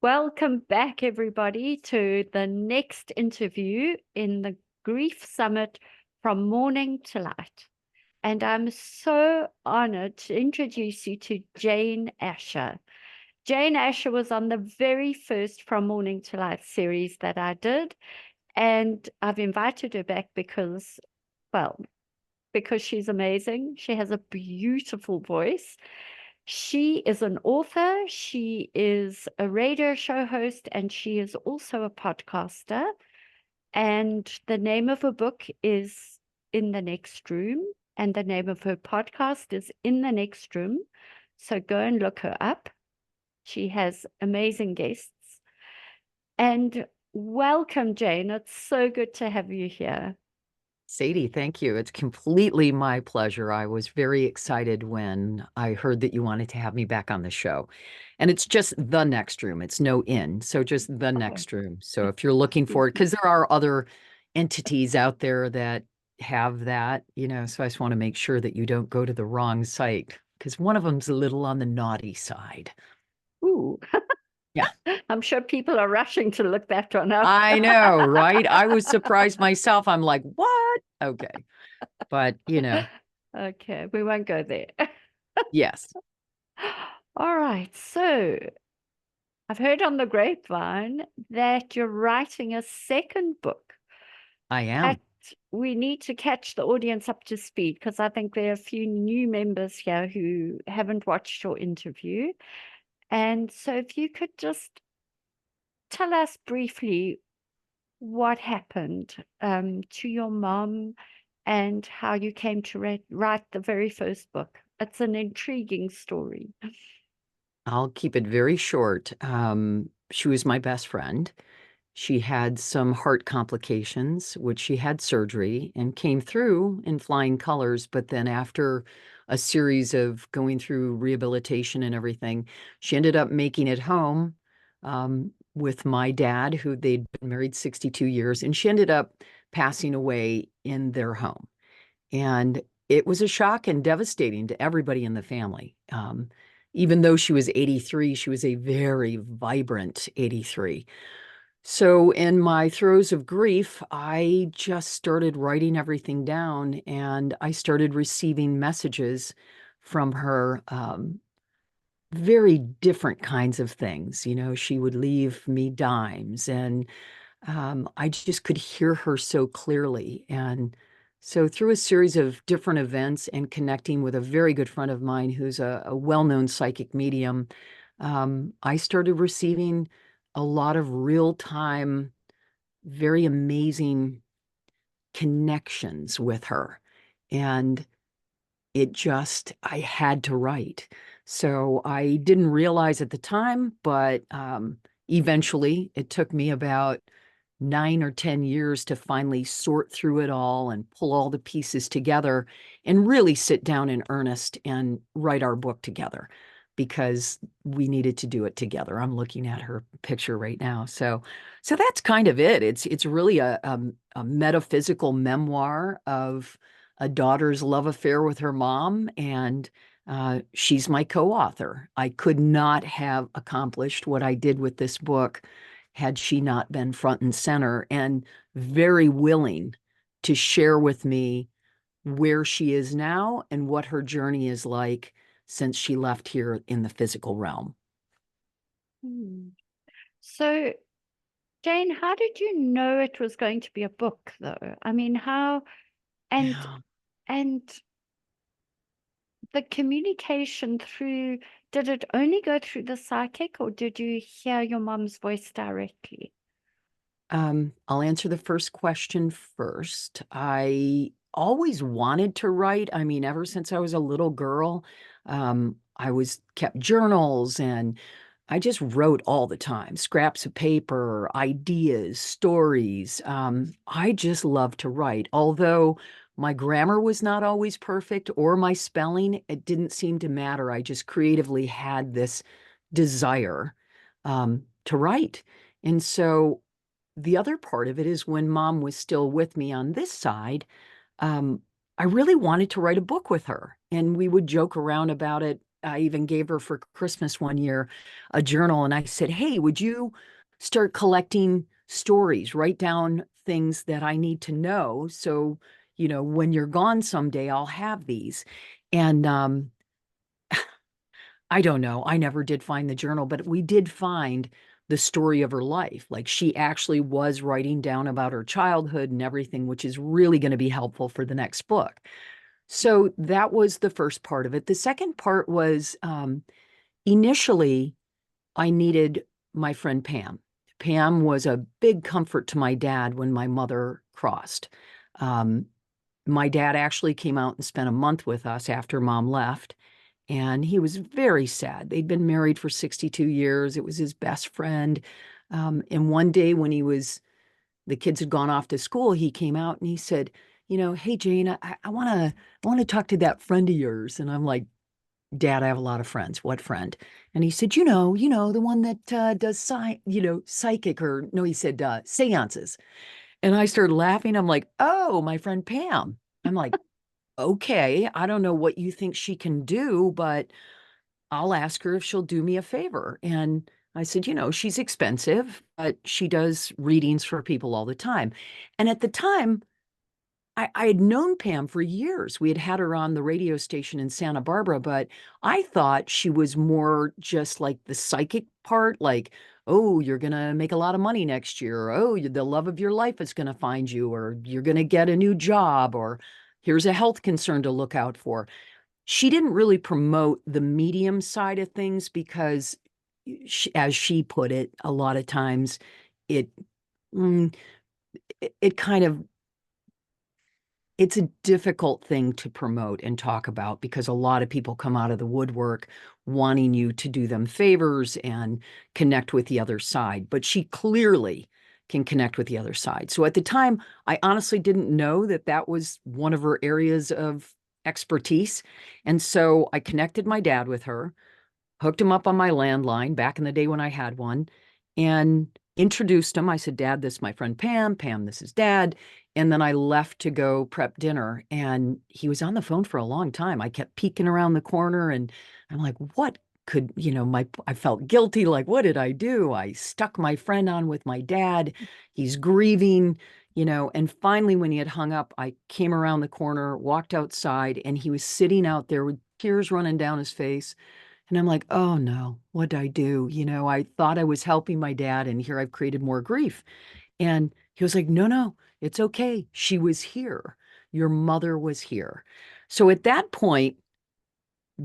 Welcome back, everybody, to the next interview in the Grief Summit from Mourning to Light. And I'm so honored to introduce you to Jane Asher. Jane Asher was on the very first From Mourning to Light series that I did. And I've invited her back because she's amazing. She has a beautiful voice. She is an author, she is a radio show host, and she is also a podcaster. And the name of her book is In the Next Room, and the name of her podcast is In the Next Room. So go and look her up. She has amazing guests. And welcome, Jane. It's so good to have you here. Sadie, thank you. It's completely my pleasure. I was very excited when I heard that you wanted to have me back on the show. And it's just the next room. It's no in. So just the Oh, next room. So if you're looking for it, because there are other entities out there that have that, so I just want to make sure that you don't go to the wrong site because one of them's a little on the naughty side. ooh. Yeah, I'm sure people are rushing to look that one up. I know, right? I was surprised myself. I'm like, what? Okay. But, Okay, we won't go there. yes, All right, so I've heard on the grapevine that you're writing a second book. I That am. we need to catch the audience up to speed because I think there are a few new members here who haven't watched your interview. And so if you could just tell us briefly what happened to your mom and how you came to write the very first book. It's an intriguing story. I'll keep it very short. She was my best friend. She had some heart complications, which she had surgery and came through in flying colors. But then, after a series of going through rehabilitation and everything, she ended up making it home with my dad, who they'd been married 62 years, and she ended up passing away in their home. And it was a shock and devastating to everybody in the family. Even though she was 83, she was a very vibrant 83. So, in my throes of grief, I just started writing everything down and I started receiving messages from her, very different kinds of things. She would leave me dimes, and I just could hear her so clearly. And so, through a series of different events and connecting with a very good friend of mine who's a well-known psychic medium, I started receiving a lot of real-time, very amazing connections with her. And I had to write. So I didn't realize at the time, but eventually it took me about 9 or 10 years to finally sort through it all and pull all the pieces together and really sit down in earnest and write our book together because we needed to do it together. I'm looking at her picture right now. So that's kind of it. It's really a metaphysical memoir of a daughter's love affair with her mom, and she's my co-author. I could not have accomplished what I did with this book had she not been front and center and very willing to share with me where she is now and what her journey is like since she left here in the physical realm. Hmm. So, Jane, how did you know it was going to be a book, though? I mean, how and Yeah. and the communication through, did it only go through the psychic, or did you hear your mom's voice directly? I'll answer the first question first. I always wanted to write. I mean, ever since I was a little girl, I was kept journals and I just wrote all the time, scraps of paper, ideas, stories. I just love to write. Although my grammar was not always perfect or my spelling, it didn't seem to matter. I just creatively had this desire to write. And so the other part of it is when mom was still with me on this side, um, I really wanted to write a book with her. And we would joke around about it I even gave her for Christmas one year a journal, and I said, hey, would you start collecting stories, write down things that I need to know. So, when you're gone someday, I'll have these. And I don't know. I never did find the journal, but we did find the story of her life. Like she actually was writing down about her childhood and everything, which is really going to be helpful for the next book. So that was the first part of it. The second part was initially, I needed my friend Pam. Pam was a big comfort to my dad when my mother crossed. Um, my dad actually came out and spent a month with us after mom left. And he was very sad. They'd been married for 62 years. It was his best friend. And one day when the kids had gone off to school, he came out and he said, hey, Jane, I want to talk to that friend of yours. And I'm like, Dad, I have a lot of friends. What friend? And he said, the one that does psychic, or no, he said seances. And I started laughing. I'm like, oh, my friend Pam. I'm like, okay, I don't know what you think she can do, but I'll ask her if she'll do me a favor. And I said, she's expensive, but she does readings for people all the time. And at the time, I had known Pam for years. We had her on the radio station in Santa Barbara, but I thought she was more just like the psychic part, like, oh, you're going to make a lot of money next year. Or, oh, the love of your life is going to find you, or you're going to get a new job, or here's a health concern to look out for. She didn't really promote the medium side of things because, as she put it, a lot of times it, mm, it kind of it's a difficult thing to promote and talk about because a lot of people come out of the woodwork wanting you to do them favors and connect with the other side. But she clearly can connect with the other side. So at the time, I honestly didn't know that that was one of her areas of expertise. And so I connected my dad with her, hooked him up on my landline back in the day when I had one, and introduced him. I said, Dad, this is my friend Pam. Pam, this is Dad. And then I left to go prep dinner. And he was on the phone for a long time. I kept peeking around the corner and I'm like, what could, I felt guilty. Like, what did I do? I stuck my friend on with my dad. He's grieving, and finally, when he had hung up, I came around the corner, walked outside, and he was sitting out there with tears running down his face. And I'm like, oh no, what did I do? I thought I was helping my dad, and here I've created more grief. And he was like, no, no, it's okay. She was here. Your mother was here. So at that point,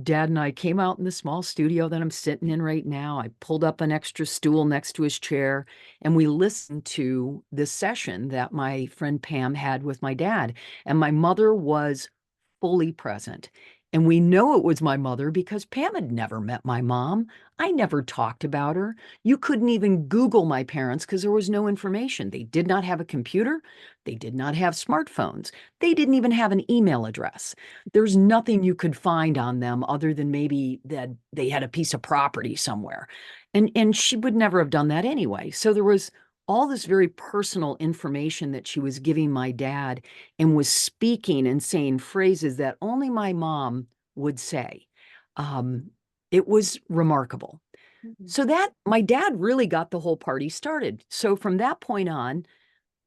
Dad and I came out in the small studio that I'm sitting in right now. I pulled up an extra stool next to his chair, and we listened to this session that my friend Pam had with my dad. And my mother was fully present. And we know it was my mother because Pam had never met my mom. I never talked about her. You couldn't even Google my parents because there was no information. They did not have a computer. They did not have smartphones. They didn't even have an email address. There's nothing you could find on them other than maybe that they had a piece of property somewhere. And she would never have done that anyway. So there was all this very personal information that she was giving my dad and was speaking and saying phrases that only my mom would say. Um, it was remarkable. Mhm. So that my dad really got the whole party started. So from that point on,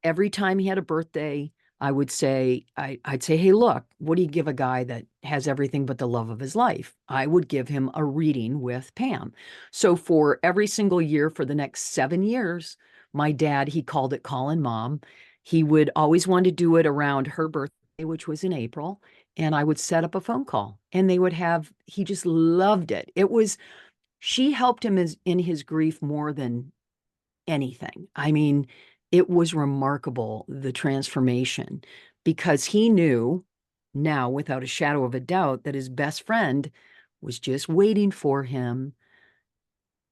every time he had a birthday, I'd say, hey, look, what do you give a guy that has everything but the love of his life? I would give him a reading with Pam. So for every single year for the next 7 years, my dad, he called it calling mom. He would always want to do it around her birthday, which was in April. And I would set up a phone call and he just loved it. She helped him in his grief more than anything. I mean, it was remarkable, the transformation, because he knew now, without a shadow of a doubt, that his best friend was just waiting for him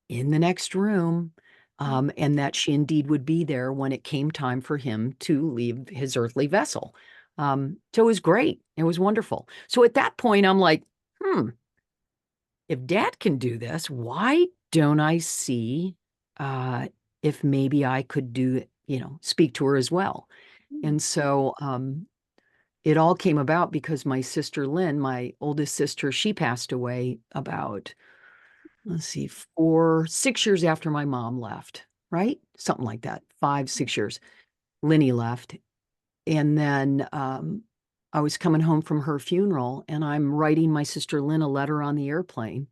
in the next room, and that she indeed would be there when it came time for him to leave his earthly vessel. So it was great. It was wonderful. So at that point, I'm like, if Dad can do this, why don't I see uh, if maybe I could speak to her as well? Mhm. And so it all came about because my sister Lynn, my oldest sister, she passed away about, let's see, 6 years after my mom left, right? Something like that, 5, 6 years. Linny left. And then I was coming home from her funeral and I'm writing my sister Lynn a letter on the airplane.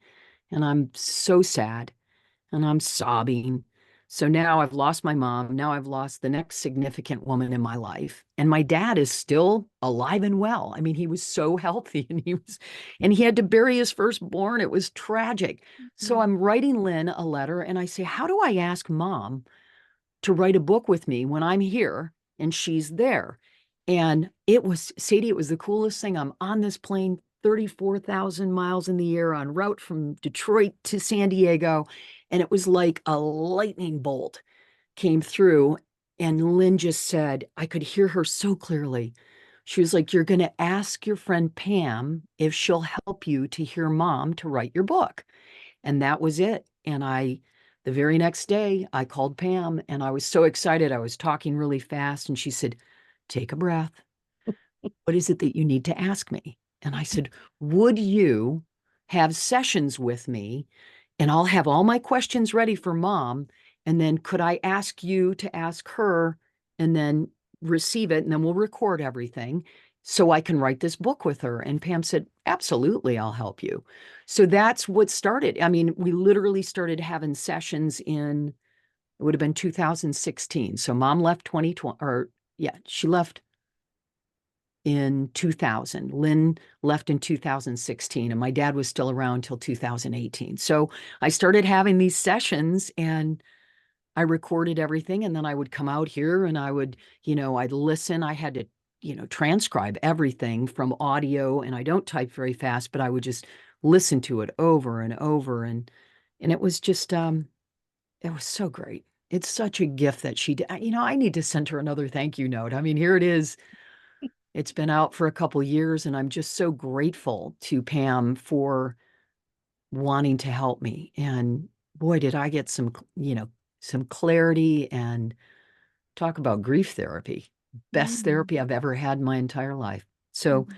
And I'm so sad and I'm sobbing. So now I've lost my mom. Now I've lost the next significant woman in my life. And my dad is still alive and well. I mean, he was so healthy and he had to bury his firstborn. It was tragic. So Mm. I'm writing Lynn a letter and I say, how do I ask mom to write a book with me when I'm here and she's there? And it was, Sadie, it was the coolest thing. I'm on this plane 34,000 miles in the air en route from Detroit to San Diego. And it was like a lightning bolt came through. And Lynn just said, I could hear her so clearly. She was like, you're going to ask your friend Pam if she'll help you to hear mom to write your book. And that was it. And the very next day, I called Pam and I was so excited. I was talking really fast. And she said, take a breath. What is it that you need to ask me? And I said, would you have sessions with me and I'll have all my questions ready for mom? And then could I ask you to ask her and then receive it? And then we'll record everything so I can write this book with her. And Pam said, absolutely, I'll help you. So that's what started. I mean, we literally started having sessions it would have been 2016. So mom left 2020, or yeah, she left in 2000. Lynn left in 2016, and my dad was still around till 2018. So I started having these sessions and I recorded everything. And then I would come out here and I'd listen. I had to, transcribe everything from audio, and I don't type very fast, but I would just listen to it over and over. And it was just, it was so great. It's such a gift that she did. I need to send her another thank you note. I mean, here it is. It's been out for a couple years, and I'm just so grateful to Pam for wanting to help me. And boy, did I get some clarity and talk about grief therapy. Best Mm. therapy I've ever had in my entire life. So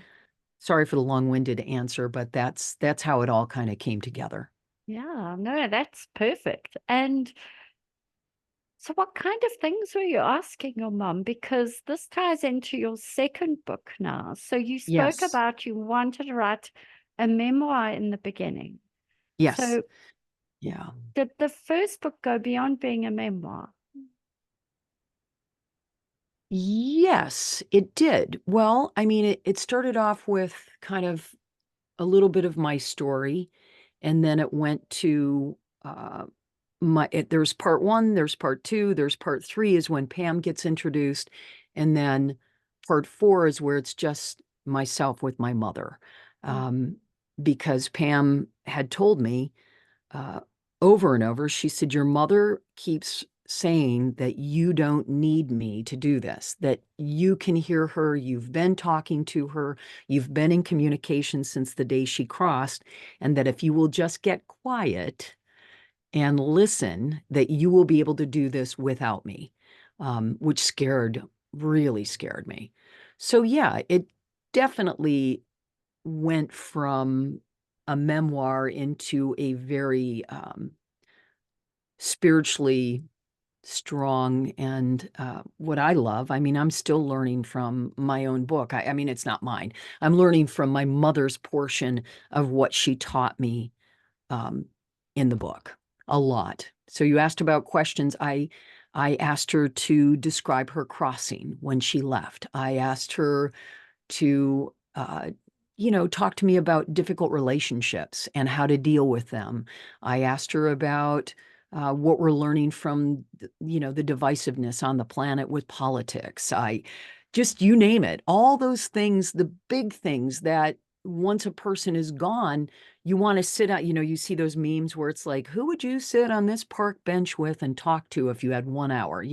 sorry for the long-winded answer, but that's how it all kind of came together. Yeah, no, that's perfect. And so, what kind of things were you asking your mum? Because this ties into your second book now. So, you spoke Yes. about you wanted to write a memoir in the beginning. Yes. So, Yeah. did the first book go beyond being a memoir? Yes, it did. Well, I mean, it started off with kind of a little bit of my story, and then it went to there's part one, there's part two, there's part three is when Pam gets introduced, and then part four is where it's just myself with my mother, Mm. um, because Pam had told me uh, over and over. She said, your mother keeps saying that you don't need me to do this, that you can hear her. You've been talking to her. You've been in communication since the day she crossed. And that if you will just get quiet and listen, that you will be able to do this without me, which really scared me. So, yeah, it definitely went from a memoir into a very spiritually strong and what I love. I mean, I'm still learning from my own book. I mean, it's not mine. I'm learning from my mother's portion of what she taught me um, in the book a lot. So you asked about questions. I asked her to describe her crossing when she left. I asked her to talk to me about difficult relationships and how to deal with them. I asked her about what we're learning from the divisiveness on the planet with politics. I just, you name it, all those things, the big things that once a person is gone, you want to sit out. You see those memes where it's like, who would you sit on this park bench with and talk to if you had 1 hour?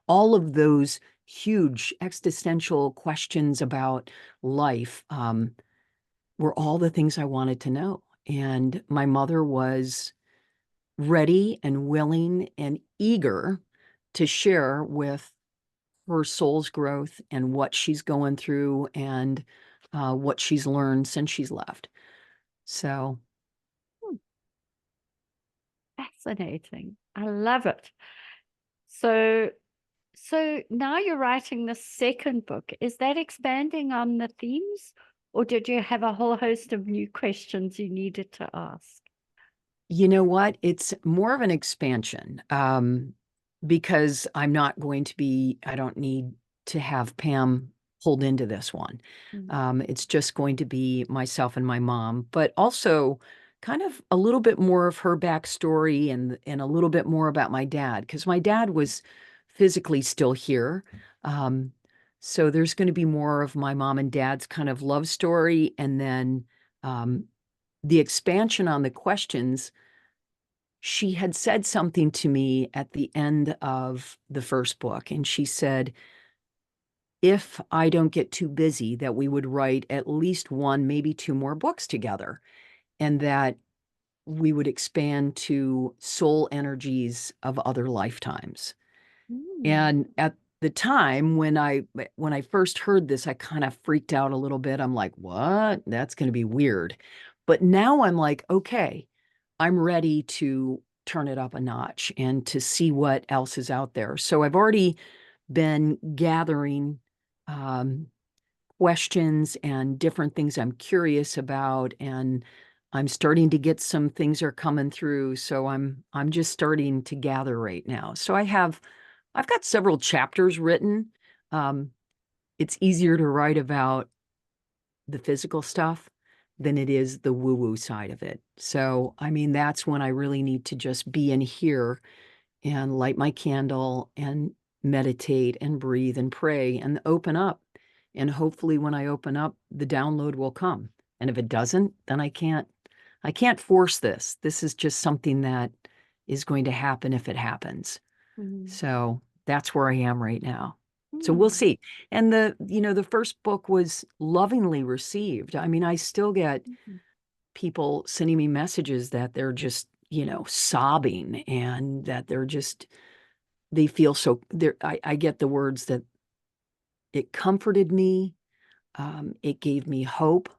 All of those huge existential questions about life were all the things I wanted to know. And my mother was ready and willing and eager to share with her soul's growth and what she's going through and what she's learned since she's left. So, Hmm, fascinating. I love it. So, so now you're writing the second book. Is that expanding on the themes, or did you have a whole host of new questions you needed to ask? you know what? It's more of an expansion because I don't need to have Pam pulled into this one. Mm. It's just going to be myself and my mom, but also kind of a little bit more of her backstory and a little bit more about my dad, because my dad was physically still here. Um, so there's going to be more of my mom and dad's kind of love story, and then um, the expansion on the questions. She had said something to me at the end of the first book, and she said, if I don't get too busy, that we would write at least one, maybe two more books together, and that we would expand to soul energies of other lifetimes. Mm. And at the time when I first heard this, I kind of freaked out a little bit. I'm like, what? That's going to be weird. But now I'm like, okay, I'm ready to turn it up a notch and to see what else is out there. So I've already been gathering um, questions and different things I'm curious about, and I'm starting to get some things are coming through. So I'm just starting to gather right now. So I've got several chapters written. Um, it's easier to write about the physical stuff than it is the woo-woo side of it. So, I mean, that's when I really need to just be in here and light my candle and meditate and breathe and pray and open up. And hopefully when I open up, the download will come. And if it doesn't, then I can't force this. This is just something that is going to happen if it happens. Mm. So that's where I am right now. So we'll Mm. see. And the first book was lovingly received. I mean, I still get Mhm. people sending me messages that they're just, sobbing and that they feel so I get the words that it comforted me. It gave me hope,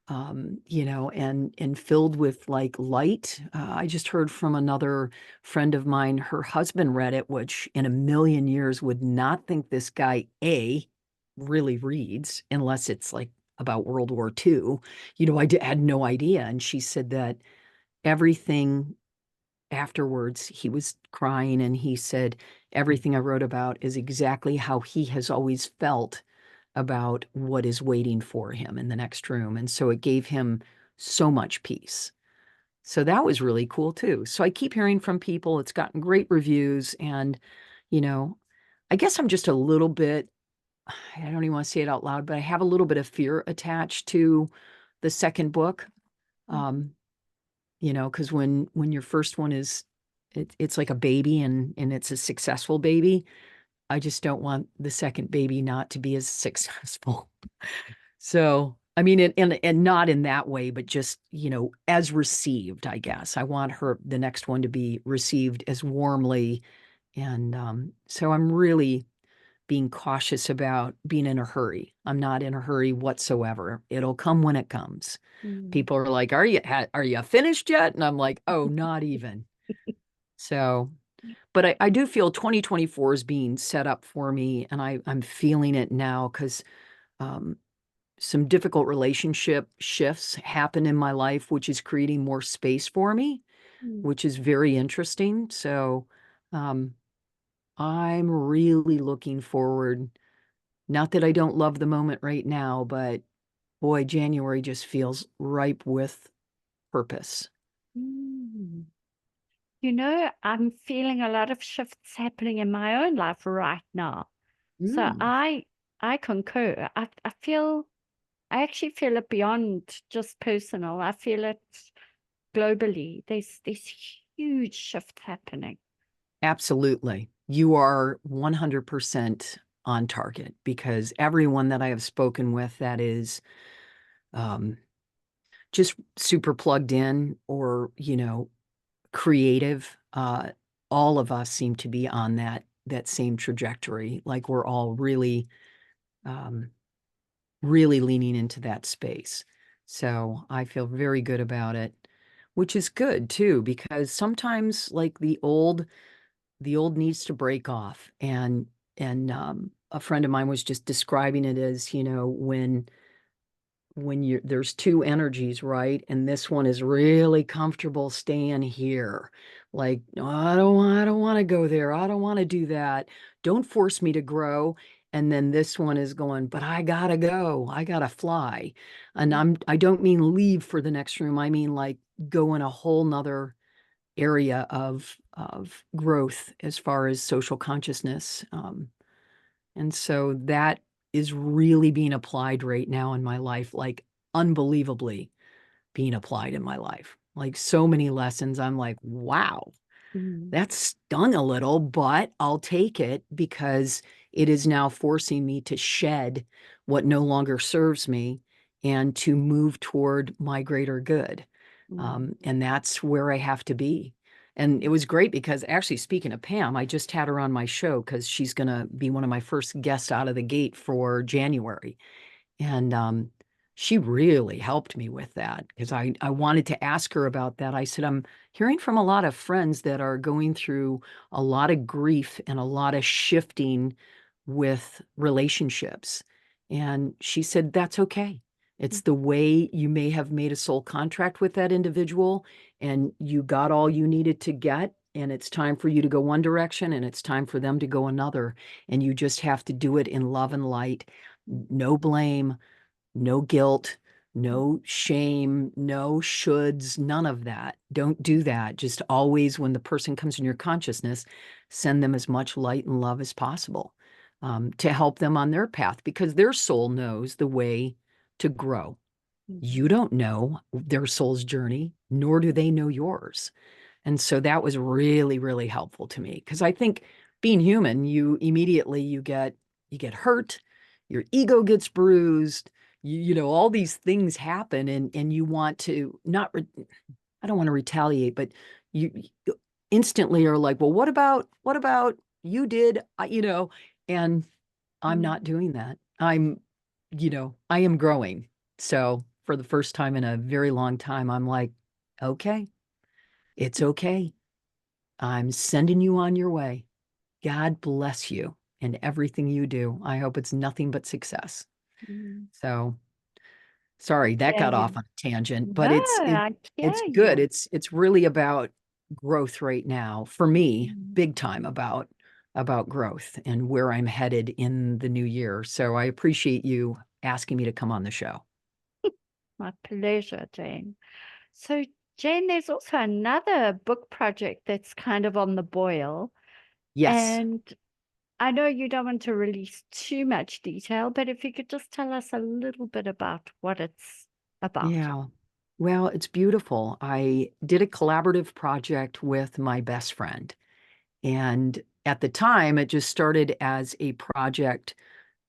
and filled with like light. I just heard from another friend of mine, her husband read it, which in a million years would not think this guy really reads unless it's like about World War II. Had no idea. And she said that everything afterwards, he was crying and he said, everything I wrote about is exactly how he has always felt about what is waiting for him in the next room. And so it gave him so much peace. So that was really cool too. So I keep hearing from people. It's gotten great reviews. And, you know, I guess I'm just a little bit, I don't even want to say it out loud, but I have a little bit of fear attached to the second book. Mhm. Um, because when your first one it's like a baby and it's a successful baby. I just don't want the second baby not to be as successful. So, I mean, and not in that way, but just, as received, I guess. I want the next one to be received as warmly. And so I'm really being cautious about being in a hurry. I'm not in a hurry whatsoever. It'll come when it comes. Mm. People are like, are you finished yet? And I'm like, oh, not even. So, but I do feel 2024 is being set up for me, and I'm feeling it now because um, some difficult relationship shifts happen in my life, which is creating more space for me, Mm. which is very interesting. So um, I'm really looking forward. Not that I don't love the moment right now, but boy, January just feels ripe with purpose. Mm. I'm feeling a lot of shifts happening in my own life right now. So Mm, I concur. I actually feel it beyond just personal. I feel it globally. There's huge shift happening. absolutely. You are 100% on target because everyone that I have spoken with that is um, just super plugged in or, creative, all of us seem to be on that that same trajectory. Like we're all really, um, really leaning into that space. So I feel very good about it, which is good too, because sometimes like the old needs to break off. And a friend of mine was just describing it as, when you there's two energies, right? And this one is really comfortable staying here. Like, "No, I don't want to go there. I don't want to do that. Don't force me to grow." And then this one is going, "But I gotta go. I gotta fly." And I don't mean leave for the next room. I mean like go in a whole nother area of growth as far as social consciousness. And so that is really being applied right now in my life, like unbelievably being applied in my life. Like so many lessons. I'm like, wow, Mm, that stung a little, but I'll take it because it is now forcing me to shed what no longer serves me and to move toward my greater good. mm, And that's where I have to be. And it was great because actually, speaking of Pam, I just had her on my show because she's going to be one of my first guests out of the gate for January. And she really helped me with that because I wanted to ask her about that. I said, I'm hearing from a lot of friends that are going through a lot of grief and a lot of shifting with relationships. And she said, that's okay. It's the way you may have made a soul contract with that individual and you got all you needed to get. And it's time for you to go one direction and it's time for them to go another. And you just have to do it in love and light, no blame, no guilt, no shame, no shoulds, none of that. Don't do that. Just always, when the person comes in your consciousness, send them as much light and love as possible to help them on their path because their soul knows the way to grow. You don't know their soul's journey, nor do they know yours. And so that was really, really helpful to me because I think being human, you immediately you get hurt, your ego gets bruised, all these things happen and you want to not I don't want to retaliate, but you instantly are like, well, what about you did, and I'm mm, not doing that. I am growing. So for the first time in a very long time, I'm like, okay, it's okay. I'm sending you on your way. God bless you in everything you do. I hope it's nothing but success. mm. So sorry, that got off Jane. on a tangent, but No, I it's hear good. you. It's really about growth right now for me, Mm, big time about growth and where I'm headed in the new year. So I appreciate you asking me to come on the show. my pleasure, Jane. So, Jane, there's also another book project that's kind of on the boil. Yes. And I know you don't want to release too much detail, but if you could just tell us a little bit about what it's about. Yeah. Well, it's beautiful. I did a collaborative project with my best friend. And at the time, it just started as a project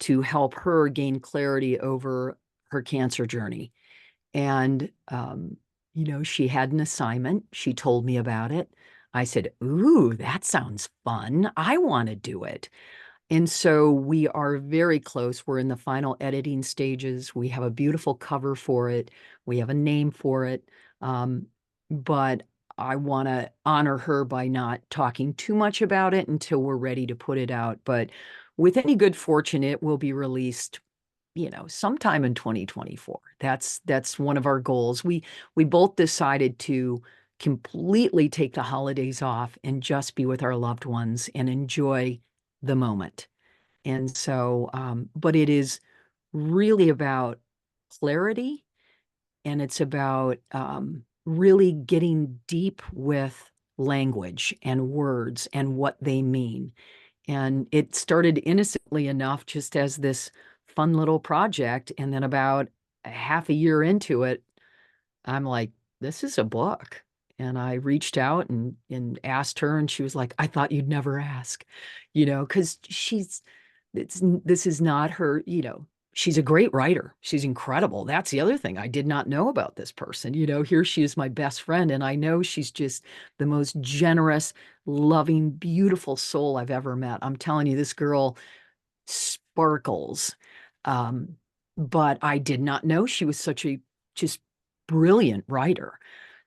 to help her gain clarity over her cancer journey. And, she had an assignment. She told me about it. I said, ooh, that sounds fun. I want to do it. And so we are very close. We're in the final editing stages. We have a beautiful cover for it. We have a name for it. But I want to honor her by not talking too much about it until we're ready to put it out. But with any good fortune, it will be released, sometime in 2024. That's one of our goals. We both decided to completely take the holidays off and just be with our loved ones and enjoy the moment. And so, but it is really about clarity and it's about really getting deep with language and words and what they mean. And it started innocently enough, just as this fun little project. And then about a half a year into it, I'm like, this is a book. And I reached out and asked her, and she was like, I thought you'd never ask, because this is not her, she's a great writer. She's incredible. That's the other thing I did not know about this person. Here she is, my best friend, and I know she's just the most generous, loving, beautiful soul I've ever met. I'm telling you, this girl sparkles. Um, but I did not know she was such a just brilliant writer.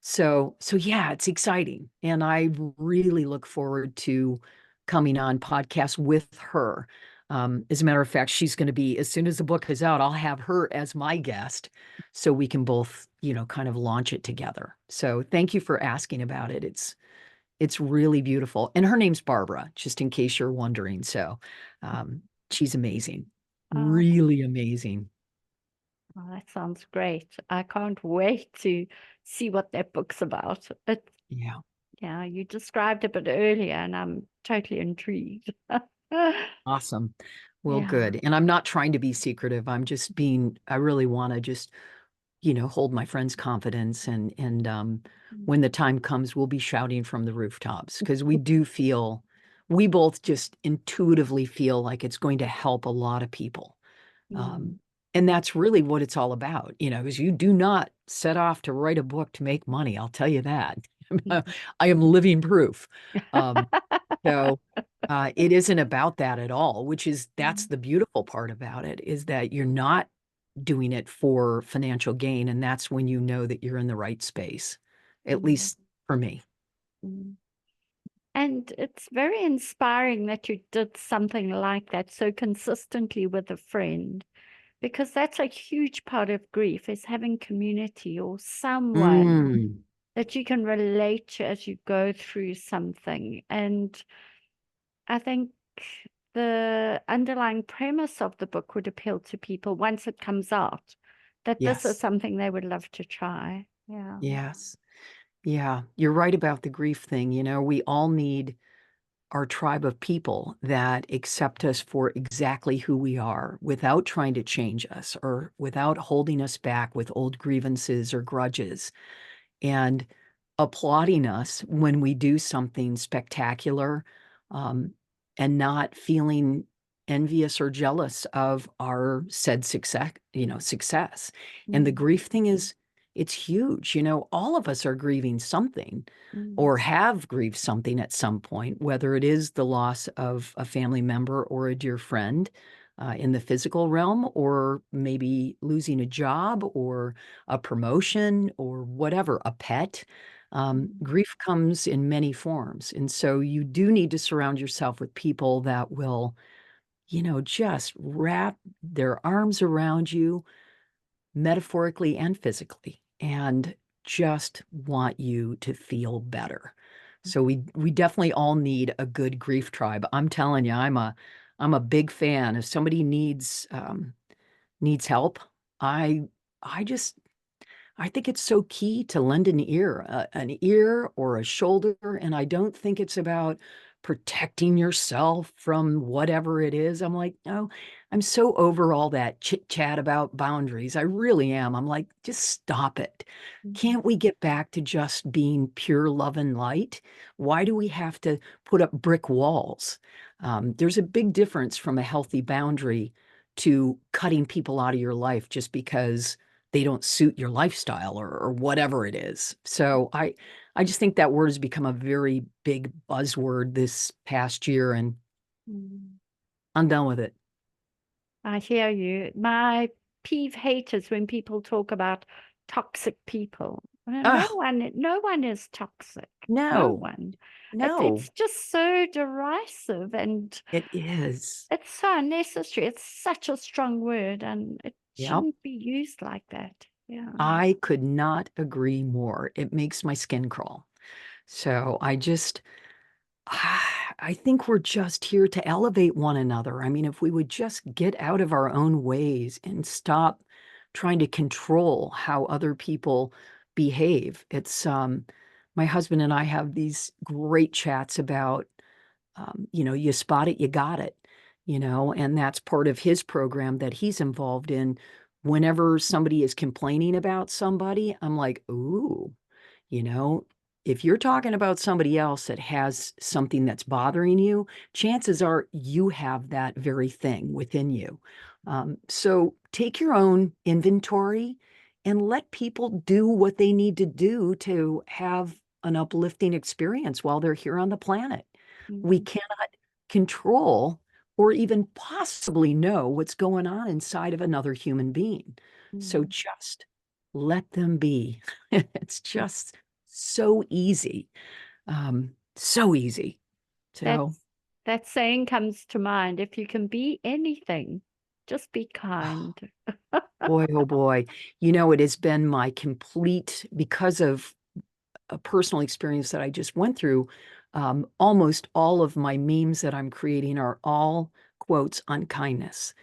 So yeah, it's exciting. And I really look forward to coming on podcasts with her. As a matter of fact, she's going to be, as soon as the book is out, I'll have her as my guest so we can both, kind of launch it together. So thank you for asking about it. It's really beautiful. And her name's Barbara, just in case you're wondering. So um, she's amazing, Oh, really amazing. well, that sounds great. I can't wait to see what that book's about. Yeah, Yeah, you described a bit earlier, and I'm totally intrigued. awesome. Well, Yeah. good. And I'm not trying to be secretive. I really want to just, hold my friends' confidence and when the time comes, we'll be shouting from the rooftops because we both just intuitively feel like it's going to help a lot of people. Mm, Um, and that's really what it's all about, because you do not set off to write a book to make money. I'll tell you that. mm. I am living proof. Um, so it isn't about that at all, that's Mm, the beautiful part about it is that you're not doing it for financial gain. And that's when you know that you're in the right space, at mm, least for me. mm. And it's very inspiring that you did something like that so consistently with a friend, because that's a huge part of grief is having community or someone Mm, that you can relate to as you go through something. And I think the underlying premise of the book would appeal to people once it comes out, that this is yes. something they would love to try. Yeah. Yes. Yeah. You're right about the grief thing. We all need our tribe of people that accept us for exactly who we are without trying to change us or without holding us back with old grievances or grudges and applauding us when we do something spectacular, um, and not feeling envious or jealous of our said success. And the Mm, grief thing is, it's huge. All of us are grieving something mm, or have grieved something at some point, whether it is the loss of a family member or a dear friend. In the physical realm, or maybe losing a job or a promotion or whatever, a pet. mm, Grief comes in many forms. And so you do need to surround yourself with people that will, just wrap their arms around you, metaphorically and physically, and just want you to feel better. So we definitely all need a good grief tribe. I'm telling you, I'm a big fan. If somebody needs help, I I just I think it's so key to lend an ear or a shoulder. And I don't think it's about protecting yourself from whatever it is. I'm like, no, I'm so over all that chit chat about boundaries. I really am. I'm like, just stop it. mm, Can't we get back to just being pure love and light? Why do we have to put up brick walls? There's a big difference from a healthy boundary to cutting people out of your life just because they don't suit your lifestyle or whatever it is. So I just think that word has become a very big buzzword this past year, and mm. I'm done with it. I hear you. My peeve hate is when people talk about toxic people. No Oh, one, no one is toxic. No no, one. It's no, just so derisive and it is. it's so unnecessary. It's such a strong word and it Yep. shouldn't be used like that. Yeah. I could not agree more. It makes my skin crawl. So I think we're just here to elevate one another. I mean, if we would just get out of our own ways and stop trying to control how other people behave. My husband and I have these great chats about, you spot it, you got it, and that's part of his program that he's involved in. Whenever somebody is complaining about somebody, I'm like, ooh, you know, if you're talking about somebody else that has something that's bothering you, chances are you have that very thing within you. So take your own inventory and let people do what they need to do to have an uplifting experience while they're here on the planet. We Mm, cannot control or even possibly know what's going on inside of another human being. So mm. just let them be. It's just so easy. So easy. So, That's that saying comes to mind. If you can be anything, just be oh, kind. boy, oh boy. It has been my complete, because of a personal experience that I just went through, almost all of my memes that I'm creating are all quotes on kindness.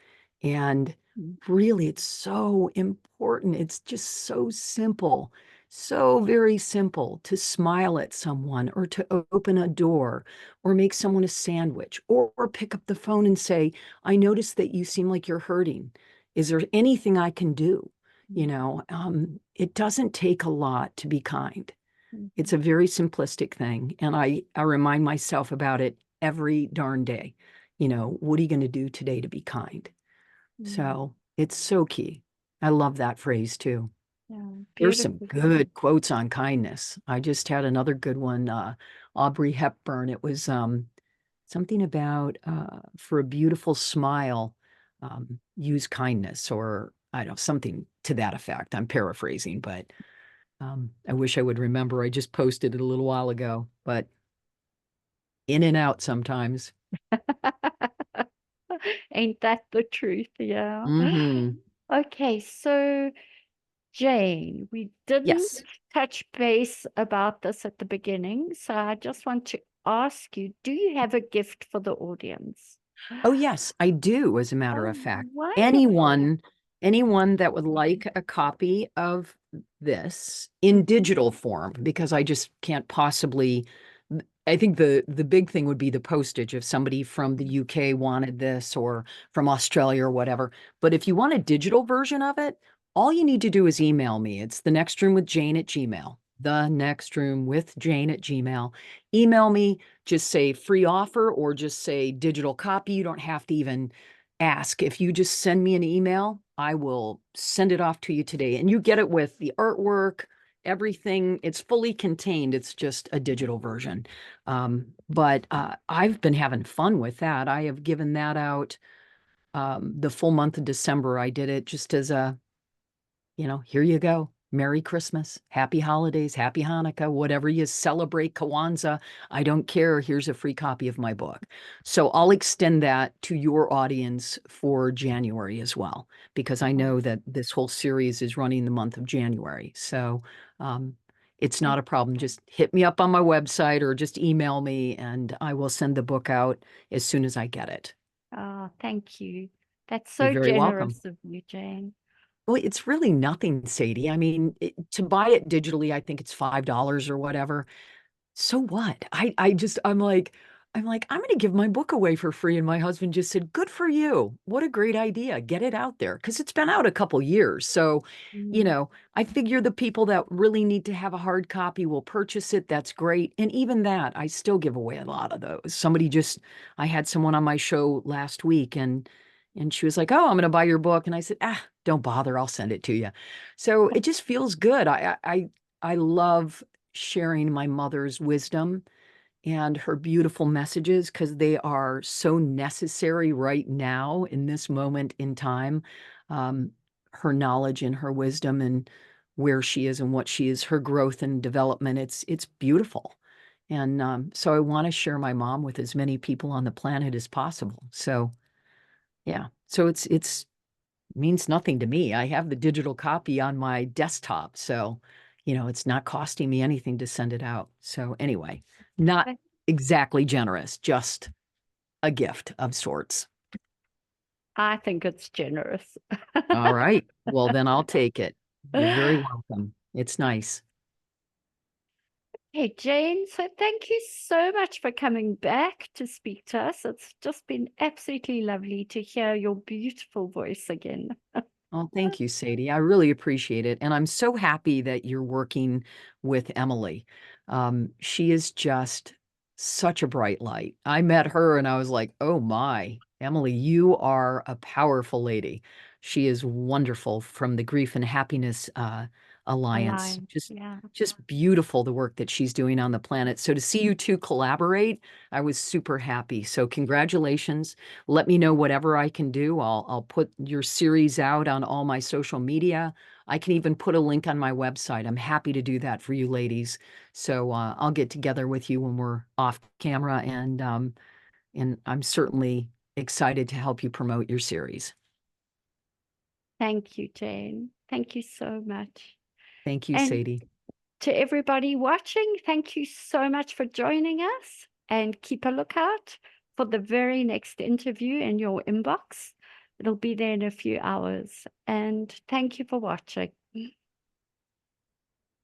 And Mm, really, it's so important. It's just so simple, so very simple to smile at someone or to open a door or make someone a sandwich or pick up the phone and say, I noticed that you seem like you're hurting. Is there anything I can do? mm, It doesn't take a lot to be kind. mm, It's a very simplistic thing. And I remind myself about it every darn day. What are you going to do today to be kind? mm. So it's so key. I love that phrase too. Yeah, There's some beautiful. good quotes on kindness. I just had another good one, Audrey Hepburn. It was something about for a beautiful smile, use kindness, or I don't know, something to that effect. I'm paraphrasing, but I wish I would remember. I just posted it a little while ago, but in and out sometimes. Ain't that the truth? Yeah. Hmm. Okay, so Jane, we didn't Yes. touch base about this at the beginning, so I just want to ask you, do you have a gift for the audience? Oh, yes, I do, as a matter Oh, of fact. wonderful. Anyone that would like a copy of this in Mhm, digital form, because I just can't possibly, I think the big thing would be the postage if somebody from the UK wanted this or from Australia or whatever. But if you want a digital version of it, all you need to do is email me. It's the next room with Jane at Gmail. The next room with Jane at Gmail. Email me, just say free offer or just say digital copy. You don't have to even ask. If you just send me an email, I will send it off to you today. And you get it with the artwork, everything. It's fully contained. It's just a digital version. But I've been having fun with that. I have given that out the full month of December. I did it just as a here you go. Merry Christmas, Happy Holidays, Happy Hanukkah, whatever you celebrate, Kwanzaa. I don't care. Here's a free copy of my book. So I'll extend that to your audience for January as well, because I mhm. know that this whole series is running the month of January. So um, it's Thank- not a problem. Just hit me up on my website or just email me, and I will send the book out as soon as I get it. Oh, thank you. That's You're so very welcome. generous of you, Jane. Well, it's really nothing, Sadie. I mean, to buy it digitally, I think it's $5 or whatever. So what? I'm gonna give my book away for free. And my husband just said, good for you. What a great idea. Get it out there. Because it's been out a couple years. So, Mm, I figure the people that really need to have a hard copy will purchase it. That's great. And even that, I still give away a lot of those. I had someone on my show last week and she was like, oh, I'm gonna buy your book. And I said, don't bother, I'll send it to you. So it just feels good. I love sharing my mother's wisdom and her beautiful messages because they are so necessary right now in this moment in time. Um, Her knowledge and her wisdom and where she is and what she is, her growth and development, it's beautiful. And so I want to share my mom with as many people on the planet as possible. So yeah, so it's means nothing to me. I have the digital copy on my desktop, so it's not costing me anything to send it out. So anyway, not I exactly generous, just a gift of sorts. I think it's generous. All right. Well, then I'll take it. You're very welcome. It's nice. Hey, Jane, so thank you so much for coming back to speak to us. It's just been absolutely lovely to hear your beautiful voice again. Oh, thank you, Sadie. I really appreciate it. And I'm so happy that you're working with Emily. She is just such a bright light. I met her and I was like, oh my, Emily, you are a powerful lady. She is wonderful from the grief and happiness alliance. Align. Just Yeah. just beautiful the work that she's doing on the planet. So to see you two collaborate, I was super happy. So congratulations. Let me know whatever I can do. I'll put your series out on all my social media. I can even put a link on my website. I'm happy to do that for you ladies. So I'll get together with you when we're off camera, and I'm certainly excited to help you promote your series. Thank you, Jane. Thank you so much. Thank you, And Sadie. to everybody watching, thank you so much for joining us, and keep a lookout for the very next interview in your inbox. It'll be there in a few hours. And thank you for watching.